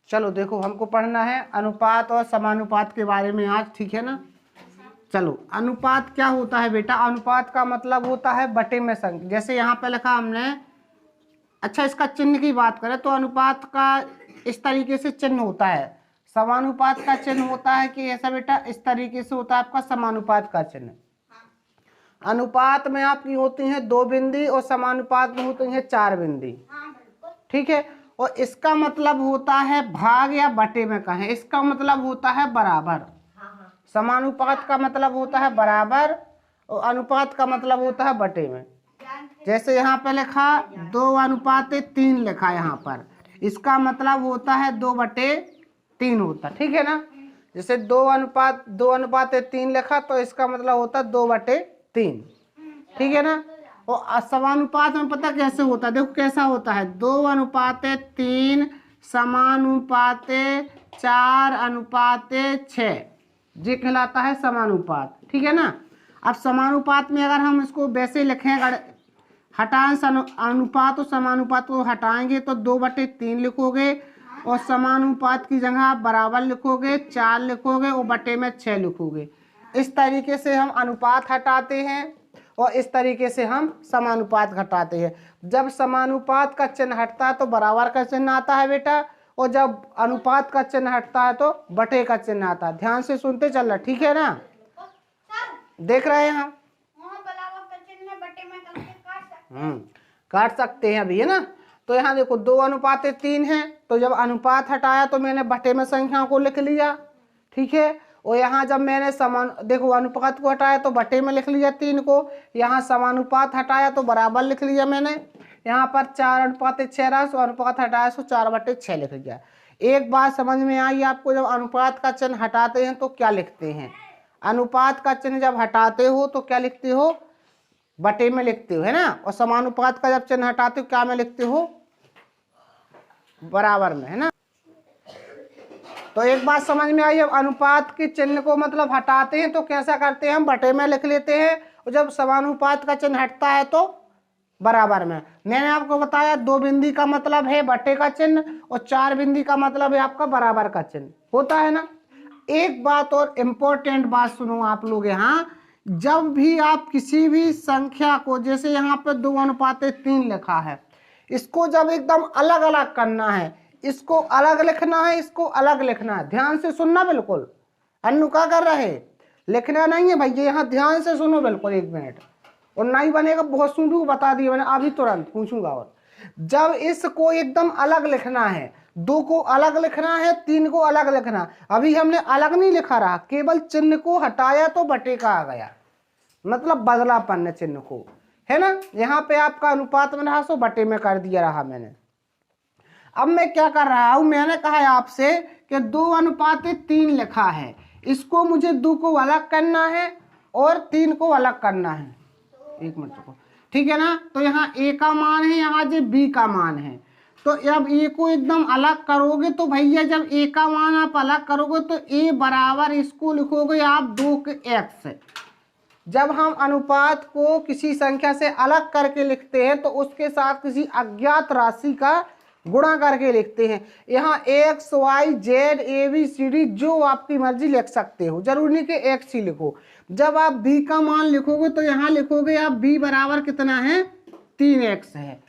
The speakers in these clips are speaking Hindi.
चलो देखो, हमको पढ़ना है अनुपात और समानुपात के बारे में आज, ठीक है ना। चलो, अनुपात क्या होता है बेटा? अनुपात का मतलब होता है बटे में संख्या। जैसे यहाँ पे लिखा हमने, अच्छा इसका चिन्ह की बात करें तो अनुपात का इस तरीके से चिन्ह होता है, समानुपात का चिन्ह होता है कि ऐसा बेटा इस तरीके से होता है आपका समानुपात का चिन्ह। अनुपात में आपकी होती हैं 2 बिंदी और समानुपात में होती हैं 4 बिंदी, ठीक है। और इसका मतलब होता है भाग या बटे में कहें, इसका मतलब होता है बराबर। समानुपात का मतलब होता है बराबर और अनुपात का मतलब होता है बटे में। जैसे यहाँ पे लिखा 2:3 लिखा यहाँ पर, इसका मतलब होता है 2/3 होता, ठीक है ना। जैसे 2:3 लिखा तो इसका मतलब होता है 2/3, ठीक है ना। और समानुपात में पता कैसे होता है? देखो कैसा होता है, 2:3 समानुपात 4:6, ये कहलाता है समानुपात, ठीक है ना। अब समानुपात में अगर हम इसको वैसे लिखें, अगर हटाएं अनुपात और समानुपात को हटाएंगे तो 2/3 लिखोगे और समानुपात की जगह आप बराबर लिखोगे, 4 लिखोगे और बटे में 6 लिखोगे। इस तरीके से हम अनुपात हटाते हैं और इस तरीके से हम समानुपात घटाते हैं। जब समानुपात का चिन्ह हटता है तो बराबर का चिन्ह आता है बेटा, और जब अनुपात का चिन्ह हटता है तो बटे का चिन्ह आता है। ध्यान से सुनते चलना, ठीक है ना। देख रहे हैं हम, काट सकते हैं अभी, है ना। तो यहाँ देखो 2:3 है, तो जब अनुपात हटाया तो मैंने बटे में संख्या को लिख लिया, ठीक है। और यहाँ जब मैंने देखो अनुपात को हटाया तो बटे में लिख लिया 3 को, यहाँ समानुपात हटाया तो बराबर लिख लिया मैंने। यहाँ पर 4:6 रहा, सो अनुपात हटाया सो 4/6 लिख लिया। एक बात समझ में आई आपको, जब अनुपात का चिन्ह हटाते हैं तो क्या लिखते हैं? अनुपात का चिन्ह जब हटाते हो तो क्या लिखते हो? बटे में लिखते हो, है ना। और समानुपात का जब चिन्ह हटाते हो क्या में लिखते हो? बराबर में, है ना। तो एक बात समझ में आई, जब अनुपात के चिन्ह को मतलब हटाते हैं तो कैसा करते हैं? हम बटे में लिख लेते हैं, और जब समानुपात का चिन्ह हटता है तो बराबर में। मैंने आपको बताया 2 बिंदी का मतलब है बटे का चिन्ह और 4 बिंदी का मतलब है आपका बराबर का चिन्ह होता है ना। एक बात और इम्पोर्टेंट बात सुनो आप लोग, यहाँ जब भी आप किसी भी संख्या को, जैसे यहाँ पे 2:3 लिखा है, इसको जब एकदम अलग अलग करना है, इसको अलग लिखना है, इसको अलग लिखना है। ध्यान से सुनना बिल्कुल, अन्नू क्या कर रहे, लिखना नहीं है भैया, यहाँ ध्यान से सुनो बिल्कुल 1 मिनट। और नहीं बनेगा बहुत सूंढू बता दिया मैंने, अभी तुरंत पूछूंगा। और जब इसको एकदम अलग लिखना है, 2 को अलग लिखना है, 3 को अलग लिखना, अभी हमने अलग नहीं लिखा रहा, केवल चिन्ह को हटाया तो बटे का आ गया, मतलब बदलापन चिन्ह को, है ना। यहाँ पे आपका अनुपात में रहा सो बटे में कर दिया रहा मैंने। अब मैं क्या कर रहा हूं, मैंने कहा है आपसे कि 2:3 लिखा है, इसको मुझे 2 को अलग करना है और 3 को अलग करना है। 1 मिनट रुको, ठीक है ना। तो यहाँ ए का मान है, यहाँ जो बी का मान है, तो अब ए को एकदम अलग करोगे तो भैया जब ए का मान आप अलग करोगे तो ए बराबर इसको लिखोगे आप 2x। जब हम अनुपात को किसी संख्या से अलग करके लिखते हैं तो उसके साथ किसी अज्ञात राशि का गुणा करके लिखते हैं। यहाँ X Y Z A B C D जो आपकी मर्जी लिख सकते हो, जरूरी नहीं कि एक्स ही लिखो। जब आप बी का मान लिखोगे तो यहाँ लिखोगे आप बी बराबर कितना है, 3x है।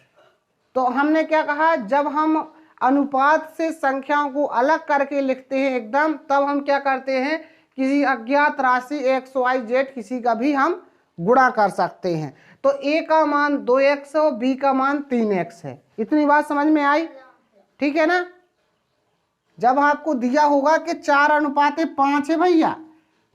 तो हमने क्या कहा, जब हम अनुपात से संख्याओं को अलग करके लिखते हैं एकदम, तब हम क्या करते हैं, किसी अज्ञात राशि एक्स वाई जेड किसी का भी हम गुणा कर सकते हैं। तो ए का मान 2x है और बी का मान 3x है। इतनी बात समझ में आई, ठीक है ना। जब आपको दिया होगा कि 4:5 है भैया,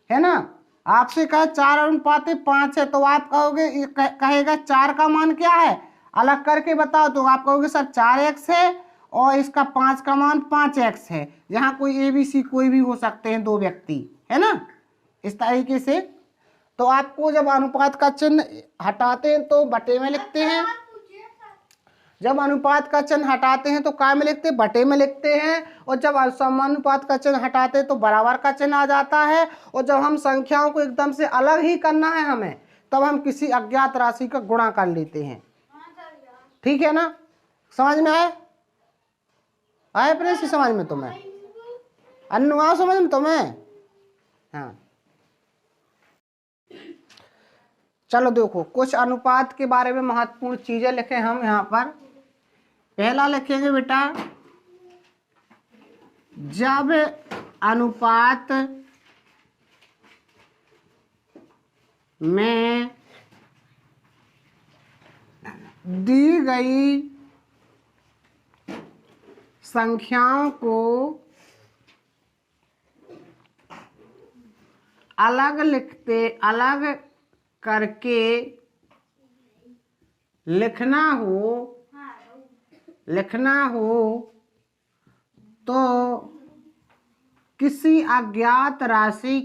है ना, आपसे कहा 4:5 है, तो आप कहोगे, कहेगा 4 का मान क्या है, अलग करके बताओ, तो आप कहोगे सर 4x है और इसका 5 का मान 5x है। यहाँ कोई ए बी सी कोई भी हो सकते हैं, 2 व्यक्ति, है ना, इस तरीके से। तो आपको जब अनुपात का चिन्ह हटाते हैं तो बटे में लिखते हैं, जब अनुपात का चिन्ह हटाते हैं तो काय में लिखते हैं, बटे में लिखते हैं। और जब समानुपात का चिन्ह हटाते हैं तो बराबर का चिन्ह आ जाता है। और जब हम संख्याओं को एकदम से अलग ही करना है हमें, तब हम किसी अज्ञात राशि का गुणा कर लेते हैं, ठीक है ना। समझ में आए, आए प्रेस समझ में तुम्हें? अन्नू आओ समझ में तुम्हें? हाँ चलो देखो, कुछ अनुपात के बारे में महत्वपूर्ण चीजें लिखे हम यहाँ पर। पहला लिखेंगे बेटा, जब अनुपात में दी गई संख्याओं को अलग करके लिखना हो तो किसी अज्ञात राशि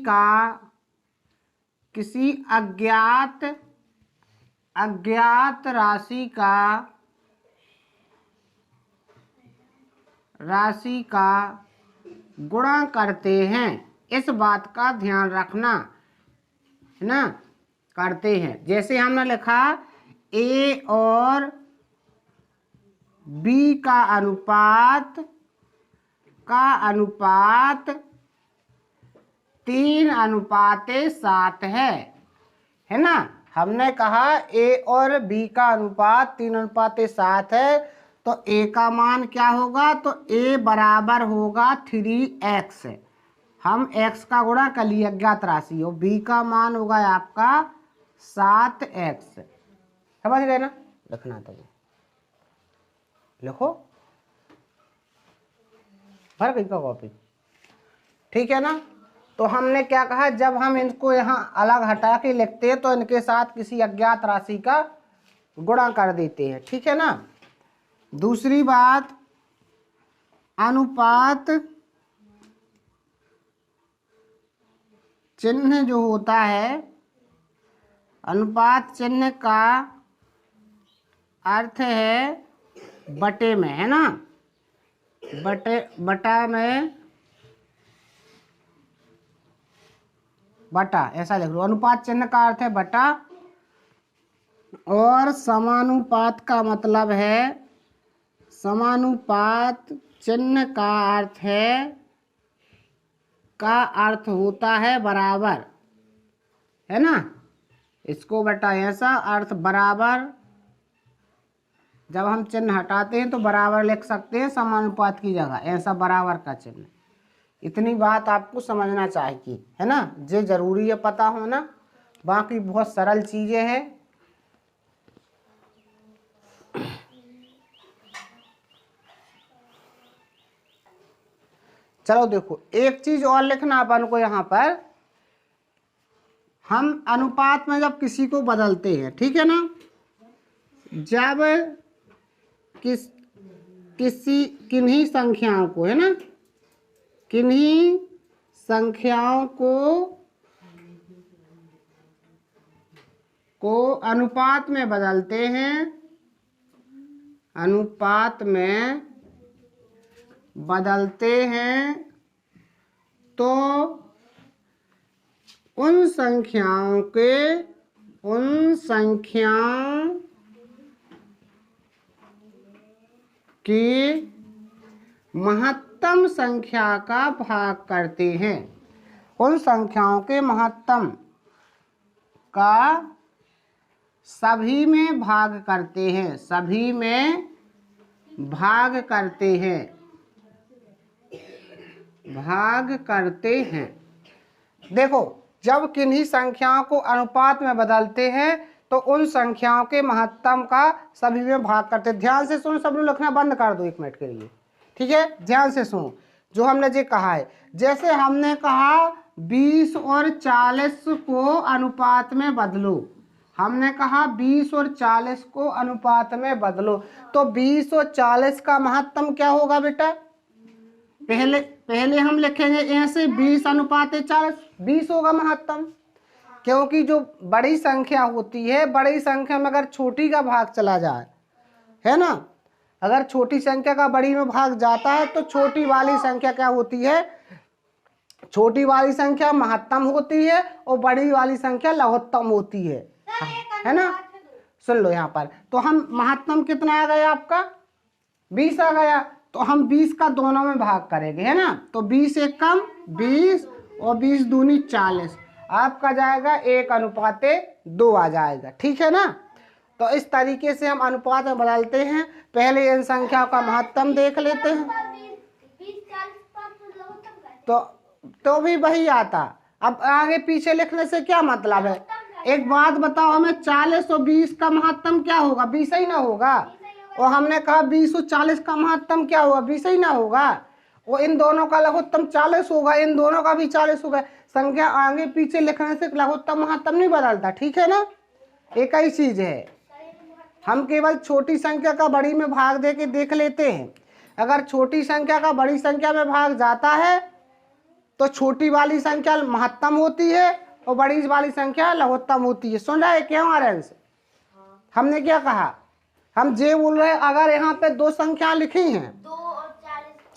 का गुणा करते हैं। इस बात का ध्यान रखना है ना, करते हैं। जैसे हमने लिखा A और B का अनुपात 3:7 है ना। हमने कहा A और B का अनुपात 3:7 है, तो A का मान क्या होगा? तो A बराबर होगा 3x। हम x का गुणा कर लिए अज्ञात राशि, और B का मान होगा आपका 7x। समझ गए ना? लिखना था, लिखो, भर गई का कॉपी, ठीक है ना। तो हमने क्या कहा, जब हम इनको यहाँ अलग हटा के लिखते हैं तो इनके साथ किसी अज्ञात राशि का गुणा कर देते हैं, ठीक है ना। दूसरी बात, अनुपात चिन्ह जो होता है, अनुपात चिन्ह का अर्थ है बटे में, है ना। बटा ऐसा लिख लो। अनुपात चिन्ह का अर्थ है बटा, और समानुपात का मतलब है, समानुपात चिन्ह का अर्थ होता है बराबर, है ना। इसको बटा ऐसा अर्थ बराबर, जब हम चिन्ह हटाते हैं तो बराबर लिख सकते हैं समानुपात की जगह, ऐसा बराबर का चिन्ह। इतनी बात आपको समझना चाहिए, है ना। ये जरूरी है पता होना, बाकी बहुत सरल चीजें हैं। चलो देखो, एक चीज और लिखना अपन को यहाँ पर, हम अनुपात में जब किसी को बदलते हैं, ठीक है ना, जब किन्हीं संख्याओं को, है ना, किन्हीं संख्याओं को अनुपात में बदलते हैं, अनुपात में बदलते हैं, तो उन संख्याओं की महत्तम संख्या का भाग करते हैं। उन संख्याओं के महत्तम का सभी में भाग करते हैं, सभी में भाग करते हैं, भाग करते हैं। देखो, जब किन्हीं संख्याओं को अनुपात में बदलते हैं तो उन संख्याओं के महत्तम का सभी में भाग करते हैं। ध्यान से सुनो, सब लोग लिखना बंद कर दो 1 मिनट के लिए, ठीक है। ध्यान से सुनो जो हमने ये कहा है। जैसे हमने कहा 20 और 40 को अनुपात में बदलो, हमने कहा 20 और 40 को अनुपात में बदलो, तो 20 और 40 का महत्तम क्या होगा बेटा? पहले हम लिखेंगे ऐसे 20:40, 20 होगा महत्तम, क्योंकि जो बड़ी संख्या होती है, बड़ी संख्या में अगर छोटी का भाग चला जाए, है ना, अगर छोटी संख्या का बड़ी में भाग जाता है तो छोटी वाली संख्या क्या होती है? छोटी वाली संख्या महत्तम होती है और बड़ी वाली संख्या लघुत्तम होती है ना। सुन लो यहाँ पर, तो हम महत्तम कितना आ गया आपका? 20 आ गया, तो हम 20 का दोनों में भाग करेंगे, है ना। तो 20 एक कम 20 और 20 दूनी 40, आपका जाएगा 1:2 आ जाएगा, ठीक है ना। तो इस तरीके से हम अनुपात में बदलते हैं। पहले इन संख्याओं का महत्तम देख लेते हैं, तो भी वही आता। अब आगे पीछे लिखने से क्या मतलब है। एक बात बताओ, हमें 40 और 20 का महत्तम क्या होगा, 20 ही ना होगा। और हमने कहा 20 और 40 का महत्तम क्या होगा, 20 ही ना होगा। वो इन दोनों का लघुत्तम 40 होगा, इन दोनों का भी 40 होगा। संख्या आगे पीछे लिखने से लघुत्तम महत्तम नहीं बदलता, ठीक है ना। एक ही चीज है, हम केवल छोटी संख्या का बड़ी में भाग दे के देख लेते हैं। अगर छोटी संख्या का बड़ी संख्या में भाग जाता है तो छोटी वाली संख्या महत्तम होती है और बड़ी वाली संख्या लघुत्तम होती है। सुन रहे क्यों आर्यंस, हमने क्या कहा, हम जे बोल रहे हैं अगर यहाँ पे दो संख्या लिखी हैं,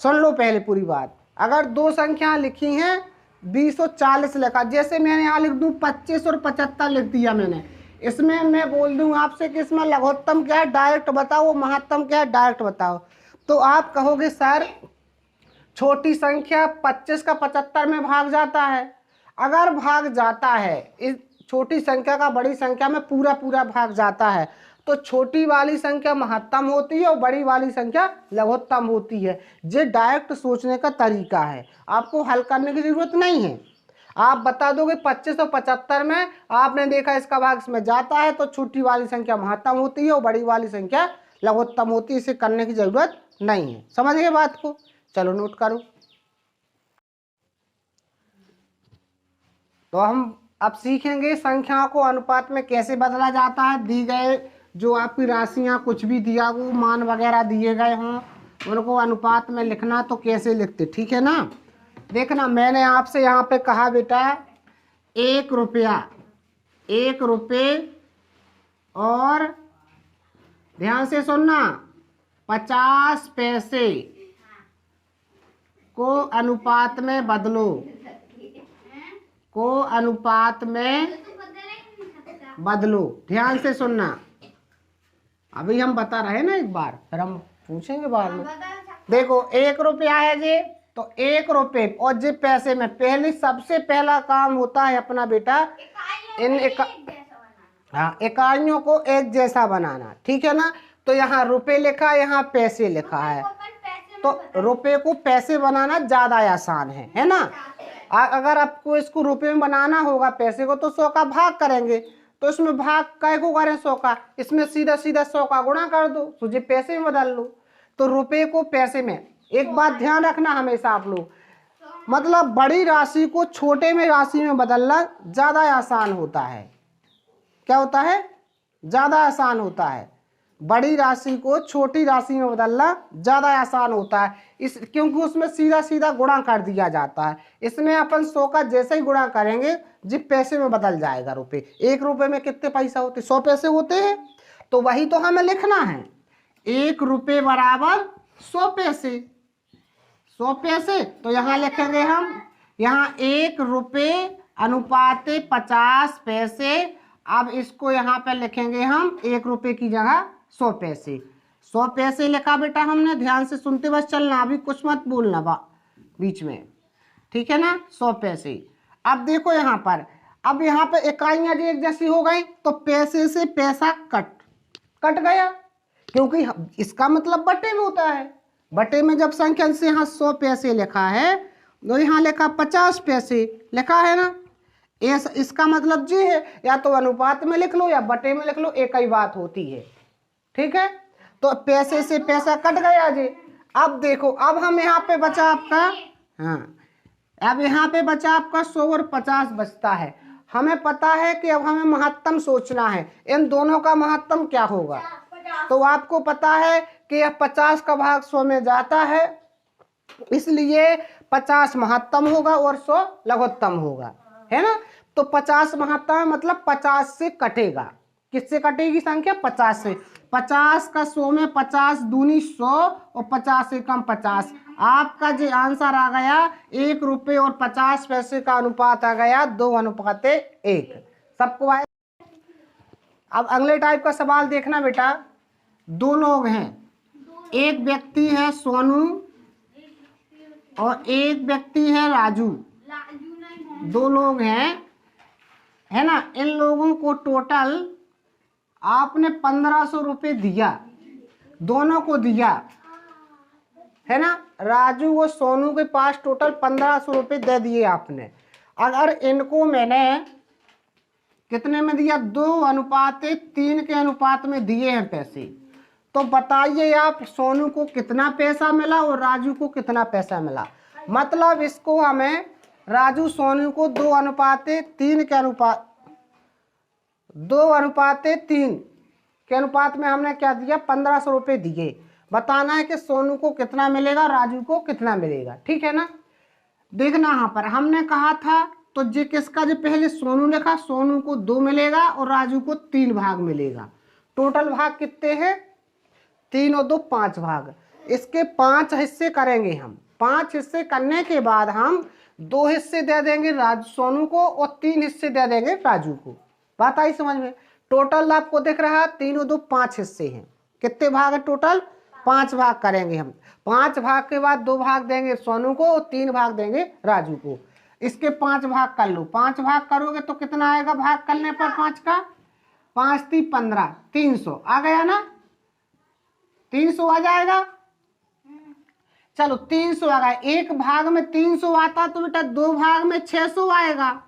सुन लो पहले पूरी बात। अगर दो संख्या लिखी हैं 20 और 40 लिखा, जैसे मैंने यहाँ लिख दूं 25 और 75 लिख दिया मैंने, इसमें मैं बोल दूं आपसे कि इसमें लघुत्तम क्या है डायरेक्ट बताओ, महत्तम क्या है डायरेक्ट बताओ। तो आप कहोगे सर छोटी संख्या 25 का 75 में भाग जाता है। अगर भाग जाता है, इस छोटी संख्या का बड़ी संख्या में पूरा पूरा भाग जाता है, तो छोटी वाली संख्या महत्तम होती है और बड़ी वाली संख्या लघुत्तम होती है। ये डायरेक्ट सोचने का तरीका है, आपको हल करने की जरूरत नहीं है। आप बता दोगे 25 और 75 में आपने देखा इसका भाग इसमें जाता है तो छोटी वाली संख्या महत्तम होती है और बड़ी वाली संख्या लघुत्तम होती है। इसे करने की जरूरत नहीं है, समझ गए बात को। चलो नोट करो। तो हम अब सीखेंगे संख्याओं को अनुपात में कैसे बदला जाता है। दी गए जो आपकी राशियां कुछ भी दिया वो मान वगैरह दिए गए हों उनको अनुपात में लिखना तो कैसे लिखते, ठीक है ना। देखना मैंने आपसे यहाँ पे कहा बेटा 1 रुपया, 1 रुपये और ध्यान से सुनना 50 पैसे को अनुपात में बदलो, को अनुपात में बदलो। ध्यान से सुनना, अभी हम बता रहे हैं ना, एक बार फिर हम पूछेंगे बाद में। देखो 1 रुपया है जी, तो 1 रुपये और जी पैसे में पहले सबसे पहला काम होता है अपना बेटा इन इकाइयों को एक जैसा बनाना, ठीक है ना। तो यहाँ रुपये लिखा, यहाँ पैसे लिखा है, तो रुपये को पैसे बनाना ज्यादा आसान है ना। अगर आपको इसको रुपये में बनाना होगा पैसे को तो 100 का भाग करेंगे, तो इसमें भाग कै को करें 100 का, इसमें सीधा सीधा 100 का गुणा कर दो, तुझे पैसे में बदल लो। तो रुपये को पैसे में, एक बात ध्यान रखना हमेशा आप लोग, मतलब बड़ी राशि को छोटे में राशि में बदलना ज्यादा आसान होता है। क्या होता है, ज्यादा आसान होता है। बड़ी राशि को छोटी राशि में बदलना ज्यादा आसान होता है, इस क्योंकि उसमें सीधा सीधा गुणा कर दिया जाता है। इसमें अपन 100 का जैसे ही गुणा करेंगे जी पैसे में बदल जाएगा रुपये। 1 रुपये में कितने पैसा होते, 100 पैसे होते हैं। तो वही तो हमें लिखना है, 1 रुपये बराबर 100 पैसे, 100 पैसे। तो यहाँ लिखेंगे हम, यहाँ 1 रुपये अनुपात 50 पैसे। अब इसको यहाँ पे लिखेंगे हम 1 रुपये की जगह 100 पैसे। 100 पैसे लिखा बेटा हमने, ध्यान से सुनते बस चलना, अभी कुछ मत बोलना बीच में, ठीक है ना। 100 पैसे। अब देखो यहाँ पर, अब यहाँ पे इकाइयां एक जैसी हो गई तो पैसे से पैसा कट गया, क्योंकि इसका मतलब बटे में होता है। बटे में जब संख्या से यहाँ 100 पैसे लिखा है तो यहाँ लिखा 50 पैसे लिखा है ना। इसका मतलब जी है, या तो अनुपात में लिख लो या बटे में लिख लो, एक ही बात होती है, ठीक है। तो पैसे से पैसा कट गया जी। अब देखो, अब हम यहाँ पे बचा आपका, हाँ अब यहाँ पे बचा आपका 100 और 50 बचता है। हमें पता है कि अब हमें महत्तम सोचना है, इन दोनों का महत्तम क्या होगा। तो आपको पता है कि यह 50 का भाग 100 में जाता है, इसलिए 50 महत्तम होगा और 100 लघुत्तम होगा, है ना। तो 50 महत्तम मतलब 50 से कटेगा, किससे कटेगी संख्या, 50 से। 50 का 100 में 50 दूनी 100 और 50 से कम 50। आपका जो आंसर आ गया 1 रुपये और 50 पैसे का अनुपात आ गया 2:1। सबको आए। अब अगले टाइप का सवाल देखना बेटा, 2 लोग हैं, एक व्यक्ति है सोनू और एक व्यक्ति है राजू, दो लोग हैं, है ना। इन लोगों को टोटल आपने 1500 रुपये दिया, दोनों को दिया, है ना। राजू और सोनू के पास टोटल 1500 रुपये दे दिए आपने। अगर इनको मैंने कितने में दिया, 2:3 के अनुपात में दिए हैं पैसे, तो बताइए आप सोनू को कितना पैसा मिला और राजू को कितना पैसा मिला। मतलब इसको हमें राजू सोनू को 2:3 के अनुपात 2:3 के अनुपात में हमने क्या दिया, 1500 रुपये दिए। बताना है कि सोनू को कितना मिलेगा, राजू को कितना मिलेगा, ठीक है ना। देखना यहाँ पर हमने कहा था, तो जी किसका, जो पहले सोनू लिखा, सोनू को 2 मिलेगा और राजू को 3 भाग मिलेगा। टोटल भाग कितने हैं, 3 और 2 5 भाग। इसके 5 हिस्से करेंगे हम। 5 हिस्से करने के बाद हम 2 हिस्से दे देंगे राजू सोनू को और 3 हिस्से दे देंगे राजू को। बात आई समझ में। टोटल आपको दिख रहा है 3 और 2 5 हिस्से हैं। कितने भाग है टोटल, 5 भाग करेंगे हम। 5 भाग के बाद 2 भाग देंगे सोनू को और 3 भाग देंगे राजू को। इसके 5 भाग कर लो। 5 भाग करोगे तो कितना आएगा भाग करने पर 5 का, 5 3 15, 300 आ गया ना, 300 आ जाएगा। चलो 300 आ गया। एक भाग में 300 आता तो बेटा 2 भाग में 600 आएगा,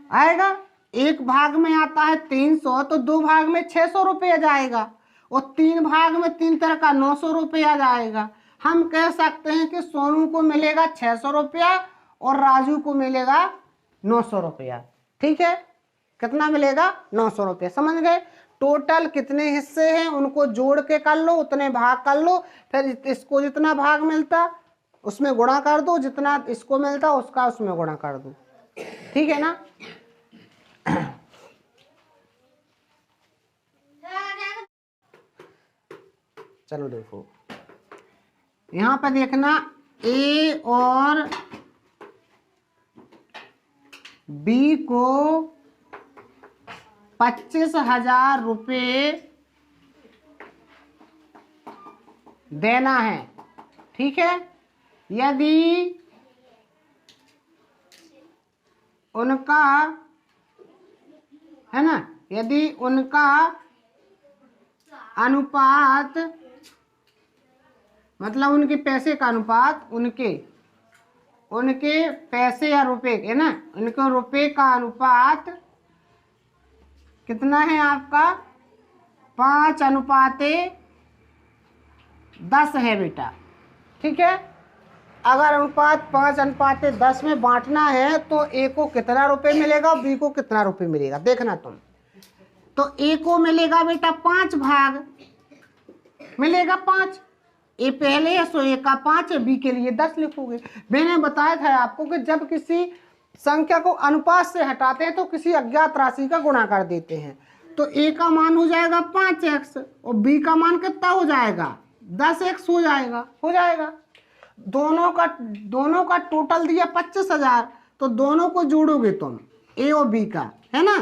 आएगा। एक भाग में आता है 300 तो 2 भाग में 600 रुपये जाएगा और 3 भाग में 3 तरह का 900 रुपया जाएगा। हम कह सकते हैं कि सोनू को मिलेगा 600 रुपया और राजू को मिलेगा 900 रुपया, ठीक है। कितना मिलेगा, 900 रुपया, समझ गए। टोटल कितने हिस्से हैं उनको जोड़ के कर लो, उतने भाग कर लो, फिर इसको जितना भाग मिलता उसमें गुणा कर दो, जितना इसको मिलता उसका उसमें गुणा कर दो, ठीक है ना। चलो देखो यहाँ पर देखना, ए और बी को 25,000 रुपये देना है, ठीक है। यदि उनका, है ना, यदि उनका अनुपात, मतलब उनके पैसे का अनुपात, उनके पैसे या रुपए, है ना, उनके रुपए का अनुपात कितना है आपका, 5:10 है बेटा, ठीक है। अगर अनुपात 5:10 में बांटना है तो ए को कितना रुपए मिलेगा, बी को कितना रुपए मिलेगा, देखना तुम। तो ए को मिलेगा बेटा 5 भाग, मिलेगा 5। ए पहले है सो ए का 5 है, बी के लिए 10 लिखोगे। मैंने बताया था आपको कि जब किसी संख्या को अनुपात से हटाते हैं तो किसी अज्ञात राशि का गुणा कर देते हैं। तो ए का मान हो जाएगा 5x और बी का मान कितना हो जाएगा, 10x हो जाएगा। दोनों का टोटल दिया 25,000, तो दोनों को जोड़ोगे तुम, ए और बी का, है ना।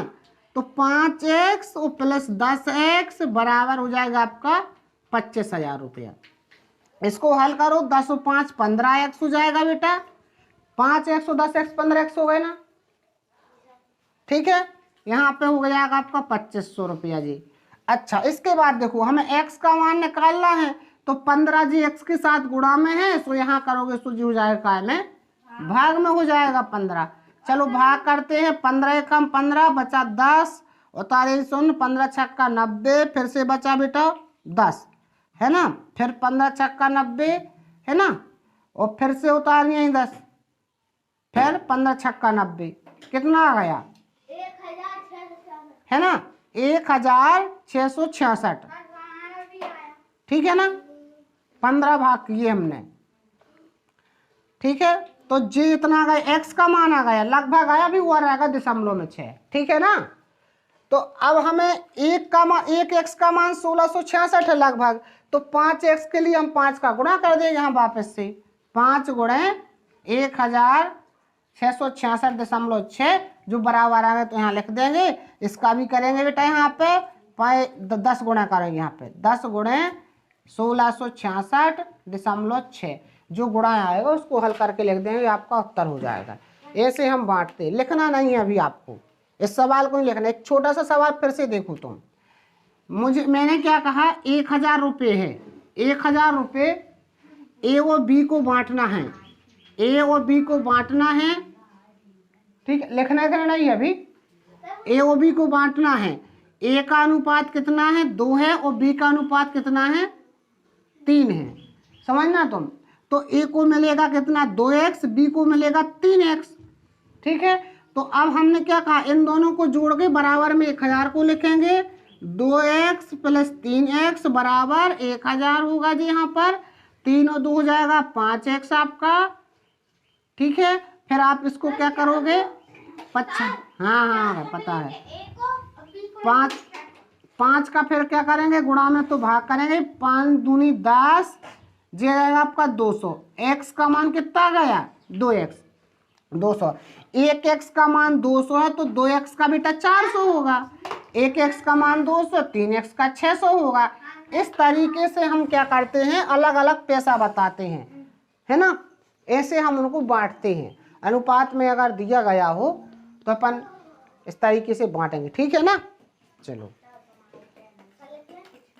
तो 5x और प्लस 10x बराबर हो जाएगा आपका 25,000 रुपया। इसको हल करो, 10 और 5 15x हो जाएगा बेटा, 5x और 10x 15x हो गए ना, ठीक है। यहाँ पे हो जाएगा आपका 2500 रुपया जी। अच्छा, इसके बाद देखो हमें x का मान निकालना है, तो 15 जी x के साथ गुणा में है, तो यहाँ करोगे तो जी हो जाएगा में भाग में हो जाएगा 15। चलो भाग करते हैं, 15 कम 15 बचा 10, उतारे 0, 15 छक्का 90, फिर से बचा बेटा 10, है ना। फिर 15 छक्का 90, है ना, और फिर से उतारिए 10, फिर 15 छक्का 90, कितना आ गया, 1,666, है ना, 1,666, ठीक है ना। 15 भाग किए हमने, ठीक है। तो जी इतना आ गया, x का मान आ गया, लगभग आया, भी हुआ रहेगा दशमलव में 6, ठीक है ना। तो अब हमें एक x का मान 1666 है लगभग, तो 5x के लिए हम 5 का गुणा कर देंगे यहाँ वापस से, 5 गुणे 1,666.6 जो बराबर आ गए, तो यहाँ लिख देंगे। इसका भी करेंगे बेटा, यहाँ पे 10 गुणा करेंगे, यहाँ पे 10 गुणे 1666.6 जो गुणा आएगा उसको हल करके लिख देंगे, आपका उत्तर हो जाएगा। ऐसे हम बांटते, लिखना नहीं है अभी आपको, इस सवाल को नहीं लिखना। एक छोटा सा सवाल फिर से देखो तुम, मैंने क्या कहा, 1000 रुपये है, 1000 रुपये ए और बी को बांटना है, ए और बी को बांटना है, ठीक है, लिखना नहीं है अभी, ए और बी को बांटना है। ए का अनुपात कितना है, 2 है, और बी का अनुपात कितना है, 3 है, समझना तुम। तो ए को मिलेगा कितना, 2x, बी को मिलेगा 3x, ठीक है। तो अब हमने क्या कहा, इन दोनों को जोड़ के बराबर में 1000 को लिखेंगे, 2x प्लस 3x बराबर 1000 होगा जी। यहाँ पर 3 और 2 हो जाएगा 5x आपका, ठीक है। फिर आप इसको क्या करोगे, 55, हाँ पता है, 5 का फिर क्या करेंगे, गुणा में तो भाग करेंगे, 5 दूनी 10, ये आएगा आपका 200। x का मान कितना गया, 2x, 200। 1x का मान 200 है तो 2x का बेटा 400 होगा, 1x का मान 200, 3x का 600 होगा। इस तरीके से हम क्या करते हैं, अलग अलग पैसा बताते हैं, है ना। ऐसे हम उनको बांटते हैं, अनुपात में अगर दिया गया हो तो अपन इस तरीके से बांटेंगे, ठीक है ना। चलो।